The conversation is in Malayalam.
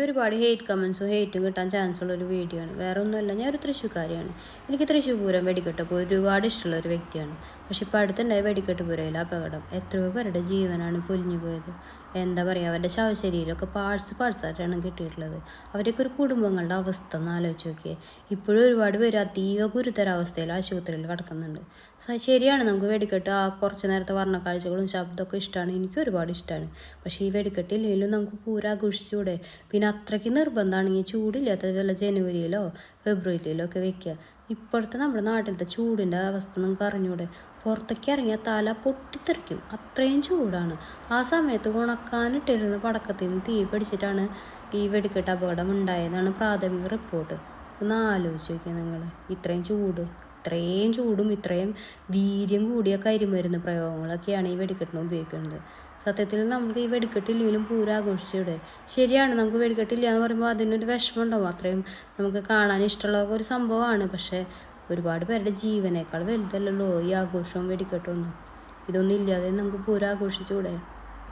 ഒരുപാട് ഹെയ്റ്റ് കമൻസും ഹെയ്റ്റും കിട്ടാൻ ചാൻസ് ഉള്ള ഒരു വീഡിയോ ആണ്. വേറെ ഒന്നുമല്ല, ഞാൻ ഒരു തൃശ്ശൂർക്കാരിയാണ്. എനിക്ക് തൃശ്ശൂർ പൂരം വെടിക്കെട്ടൊക്കെ ഒരുപാട് ഇഷ്ടമുള്ള ഒരു വ്യക്തിയാണ്. പക്ഷെ ഇപ്പോൾ അടുത്തുണ്ടായ വെടിക്കെട്ട് പൂരയിൽ അപകടം എത്രയോ പേരുടെ ജീവനാണ് പൊലിഞ്ഞു പോയത്. എന്താ പറയുക, അവരുടെ ശവശരീരമൊക്കെ പാഴ്സായിട്ടാണ് കിട്ടിയിട്ടുള്ളത്. അവരൊക്കെ ഒരു കുടുംബങ്ങളുടെ അവസ്ഥ ഒന്ന് ആലോചിച്ച് നോക്കിയേ. ഇപ്പോഴും ഒരുപാട് പേര് അതീവ ഗുരുതരാവസ്ഥയിൽ ആശുപത്രിയിൽ കിടക്കുന്നുണ്ട്. ശരിയാണ്, നമുക്ക് വെടിക്കെട്ട് ആ കുറച്ച് നേരത്തെ വർണ്ണക്കാഴ്ചകളും ശബ്ദമൊക്കെ ഇഷ്ടമാണ്, എനിക്ക് ഒരുപാട് ഇഷ്ടമാണ്. പക്ഷേ ഈ വെടിക്കെട്ടില്ലെങ്കിലും നമുക്ക് പൂരം ആഘോഷിച്ചുകൂടെ? പിന്നെ അത്രയ്ക്ക് നിർബന്ധമാണെങ്കിൽ ചൂടില്ലാത്ത വല്ല ജനുവരിയിലോ ഫെബ്രുവരിയിലോ ഒക്കെ വെക്കുക. ഇപ്പോഴത്തെ നമ്മുടെ നാട്ടിലത്തെ ചൂടിൻ്റെ അവസ്ഥ നിങ്ങൾക്ക് അറിഞ്ഞൂടെ? പുറത്തേക്ക് ഇറങ്ങിയാൽ തല പൊട്ടിത്തെറിക്കും, അത്രയും ചൂടാണ്. ആ സമയത്ത് ഉണക്കാനിട്ടിരുന്ന പടക്കത്തിൽ നിന്ന് തീ പിടിച്ചിട്ടാണ് ഈ വെടിക്കെട്ട് അപകടം ഉണ്ടായതാണ് പ്രാഥമിക റിപ്പോർട്ട്. ഒന്ന് ആലോചിച്ച് നോക്കിയാൽ നിങ്ങൾ, ഇത്രയും ചൂടും ഇത്രയും വീര്യം കൂടിയ കരിമരുന്ന് പ്രയോഗങ്ങളൊക്കെയാണ് ഈ വെടിക്കെട്ടിന് ഉപയോഗിക്കുന്നത്. സത്യത്തിൽ നമുക്ക് ഈ വെടിക്കെട്ടില്ലെങ്കിലും പൂരം ആഘോഷിച്ചൂടെ? ശരിയാണ്, നമുക്ക് വെടിക്കെട്ടില്ല എന്ന് പറയുമ്പോൾ അതിനൊരു വിഷമം ഉണ്ടാവും. അത്രയും നമുക്ക് കാണാൻ ഇഷ്ടമുള്ള ഒരു സംഭവമാണ്. പക്ഷേ ഒരുപാട് പേരുടെ ജീവനേക്കാൾ വലുതല്ലല്ലോ ഈ ആഘോഷവും വെടിക്കെട്ടും ഒന്നും. ഇതൊന്നും ഇല്ലാതെ നമുക്ക് പൂരം ആഘോഷിച്ചൂടെ?